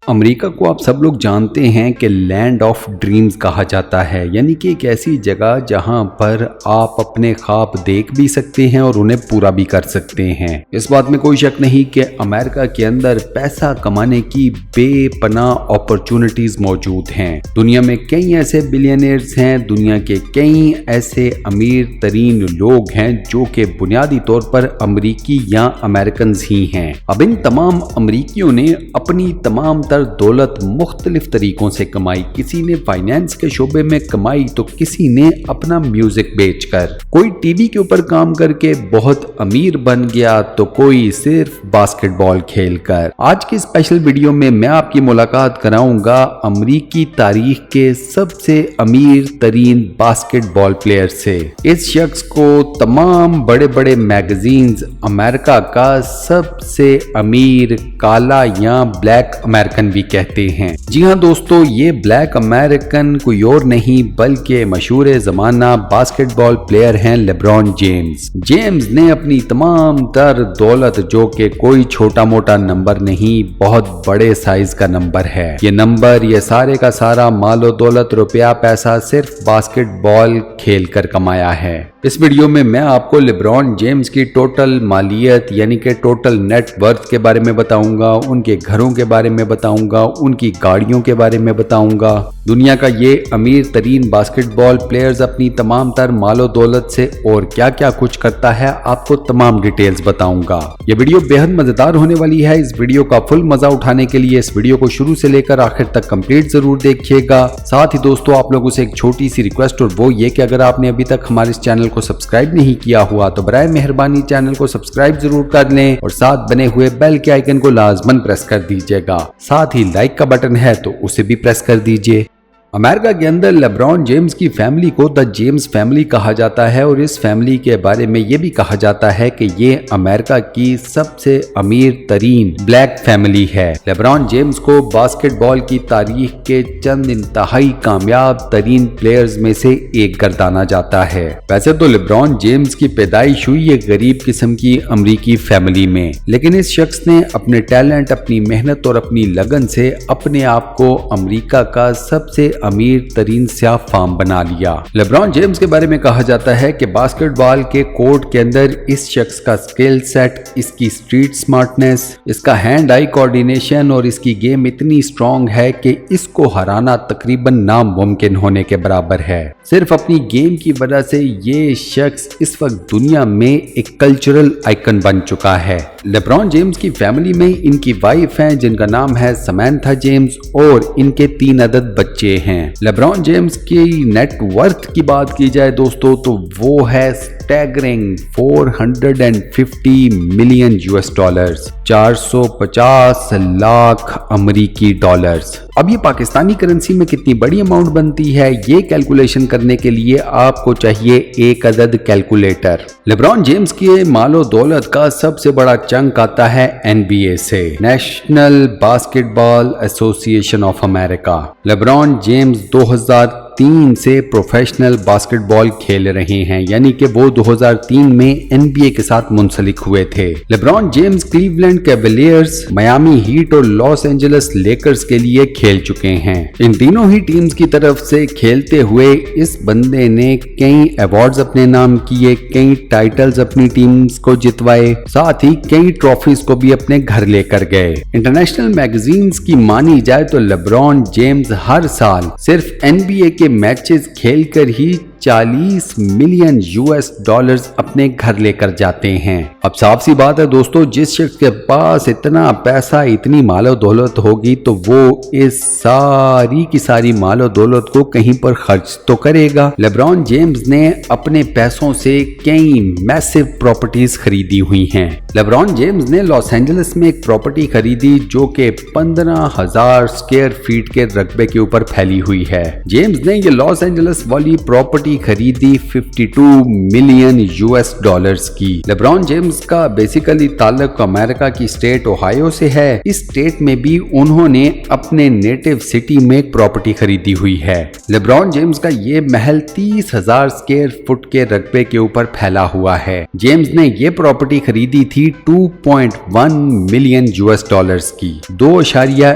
امریکہ کو آپ سب لوگ جانتے ہیں کہ لینڈ آف ڈریمز کہا جاتا ہے، یعنی کہ ایک ایسی جگہ جہاں پر آپ اپنے خواب دیکھ بھی سکتے ہیں اور انہیں پورا بھی کر سکتے ہیں۔ اس بات میں کوئی شک نہیں کہ امریکہ کے اندر پیسہ کمانے کی بے پناہ اپرچونٹیز موجود ہیں۔ دنیا میں کئی ایسے بلینئرز ہیں، دنیا کے کئی ایسے امیر ترین لوگ ہیں جو کہ بنیادی طور پر امریکی یا امریکنز ہی ہیں۔ اب ان تمام امریکیوں نے اپنی تمام دولت مختلف طریقوں سے کمائی۔ کسی نے فائنانس کے شعبے میں کمائی تو کسی نے اپنا میوزک بیچ کر، کوئی ٹی وی کے اوپر کام کر کے بہت امیر بن گیا تو کوئی صرف باسکٹ بال کھیل کر۔ آج کی اسپیشل ویڈیو میں میں آپ کی ملاقات کراؤں گا امریکی تاریخ کے سب سے امیر ترین باسکٹ بال پلیئر سے۔ اس شخص کو تمام بڑے بڑے میگزینز امریکہ کا سب سے امیر کالا یا بلیک امریکن بھی کہتے ہیں۔ جی ہاں دوستو، یہ بلیک امریکن کوئی اور نہیں بلکہ مشہور زمانہ باسکٹ بال پلیئر ہیں لیبرون جیمز۔ جیمز نے اپنی تمام تر دولت، جو کہ کوئی چھوٹا موٹا نمبر نہیں، بہت بڑے سائز کا نمبر ہے، یہ نمبر، یہ سارے کا سارا مال و دولت، روپیہ پیسہ صرف باسکٹ بال کھیل کر کمایا ہے۔ اس ویڈیو میں میں آپ کو لیبرون جیمز کی ٹوٹل مالیت یعنی کہ ٹوٹل نیٹ ورتھ کے بارے میں بتاؤں گا، ان کے گھروں کے بارے میں بتاؤں گا، ان کی گاڑیوں کے بارے میں بتاؤں گا۔ دنیا کا یہ امیر ترین باسکٹ بال پلیئرز اپنی تمام تر مال و دولت سے اور کیا کیا کچھ کرتا ہے، آپ کو تمام ڈیٹیلز بتاؤں گا۔ یہ ویڈیو بے حد مزیدار ہونے والی ہے۔ اس ویڈیو کا فل مزہ اٹھانے کے لیے اس ویڈیو کو شروع سے لے کر آخر تک کمپلیٹ ضرور دیکھیے گا۔ ساتھ ہی دوستو، آپ لوگوں سے ایک چھوٹی سی ریکویسٹ، اور وہ یہ کہ اگر آپ نے ابھی تک ہمارے اس چینل کو سبسکرائب نہیں کیا ہوا تو برائے مہربانی چینل کو سبسکرائب ضرور کر لیں اور ساتھ بنے ہوئے بیل کے آئیکن کو لازماً پریس کر دیجیے گا۔ ساتھ ہی لائک کا بٹن ہے تو اسے بھی پریس کر دیجیے۔ امریکہ کے اندر لیبرون جیمز کی فیملی کو دا جیمز فیملی کہا جاتا ہے، اور اس فیملی کے بارے میں یہ بھی کہا جاتا ہے کہ یہ امریکہ کی سب سے امیر ترین بلیک فیملی ہے۔ لیبرون جیمز کو باسکٹ بال کی تاریخ کے چند انتہائی کامیاب ترین پلیئرز میں سے ایک گردانا جاتا ہے۔ ویسے تو لیبرون جیمز کی پیدائش ہوئی ایک غریب قسم کی امریکی فیملی میں، لیکن اس شخص نے اپنے ٹیلنٹ، اپنی محنت اور اپنی لگن سے اپنے آپ کو امریکہ کا سب سے امیر ترین سیاہ فام بنا لیا۔ لیبرون جیمز کے بارے میں کہا جاتا ہے کہ باسکٹ بال کے کورٹ کے اندر اس شخص کا سکل سیٹ، اس کی سٹریٹ سمارٹنس، اس کا ہینڈ آئی کوارڈینیشن اور اس کی گیم اتنی سٹرونگ ہے کہ اس کو ہرانا تقریباً ناممکن ہونے کے برابر ہے۔ صرف اپنی گیم کی وجہ سے یہ شخص اس وقت دنیا میں ایک کلچرل آئیکن بن چکا ہے۔ لیبرون جیمز کی فیملی میں ان کی وائف ہیں جن کا نام ہے سمینتھا جیمز، اور ان کے 3 عدد بچے ہیں۔ لیبرون جیمز کی نیٹ ورتھ کی بات کی جائے دوستو تو وہ ہے سٹیگرنگ 450 ملین $، 450 لاکھ امریکی ڈالرز۔ اب یہ پاکستانی کرنسی میں کتنی بڑی اماؤنٹ بنتی ہے، یہ کیلکولیشن کرنے کے لیے آپ کو چاہیے ایک عدد کیلکولیٹر۔ لیبرون جیمز کی مال و دولت کا سب سے بڑا چنک آتا ہے NBA سے، نیشنل باسکٹ بال ایسوسی ایشن آف امریکہ۔ لیبرون جیمز 2003 سے پروفیشنل باسکٹ بال کھیل رہے ہیں، یعنی کہ وہ 2003 میں NBA کے ساتھ منسلک ہوئے تھے۔ LeBron James Cleveland Cavaliers, Miami Heat اور لاس اینجلس لیکرز کے لیے کھیل چکے ہیں۔ ان تینوں ہی ٹیمز کی طرف سے کھیلتے ہوئے اس بندے نے کئی ایوارڈز اپنے نام کیے، کئی ٹائٹلز اپنی ٹیمز کو جتوائے، ساتھ ہی کئی ٹرافیز کو بھی اپنے گھر لے کر گئے۔ انٹرنیشنل میگزینز کی مانی جائے تو لیبرون جیمز ہر سال صرف NBA کے میچز کھیل کر ہی 40 ملین $، اپنے گھر لے کر جاتے ہیں۔ اب صاف سی بات ہے دوستو، جس شخص کے پاس اتنا پیسہ، اتنی مال و دولت ہوگی تو وہ اس ساری کی ساری مال و دولت کو کہیں پر خرچ تو کرے گا۔ لیبرون جیمز نے اپنے پیسوں سے کئی میسو پراپرٹیز خریدی ہوئی ہیں۔ لیبرون جیمز نے لاس اینجلس میں ایک پراپرٹی خریدی جو کہ 15,000 اسکوائر فیٹ کے رقبے کے اوپر پھیلی ہوئی ہے۔ جیمز نے یہ لاس اینجلس والی پراپرٹی خریدی 52 ملین $۔ کی۔ لیبرون جیمز کا بیسیکلی تعلق امریکہ کی اسٹیٹ اوہایو سے ہے۔ اس اسٹیٹ میں بھی انہوں نے اپنے نیٹو سٹی میں ایک پراپرٹی خریدی ہوئی ہے۔ لیبرون جیمز کا یہ محل 30,000 اسکوائر فٹ کے رقبے کے اوپر پھیلا ہوا ہے۔ جیمز نے یہ پراپرٹی خریدی تھی 2.1 ملین $، کی۔ 2.1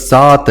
$7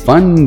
$1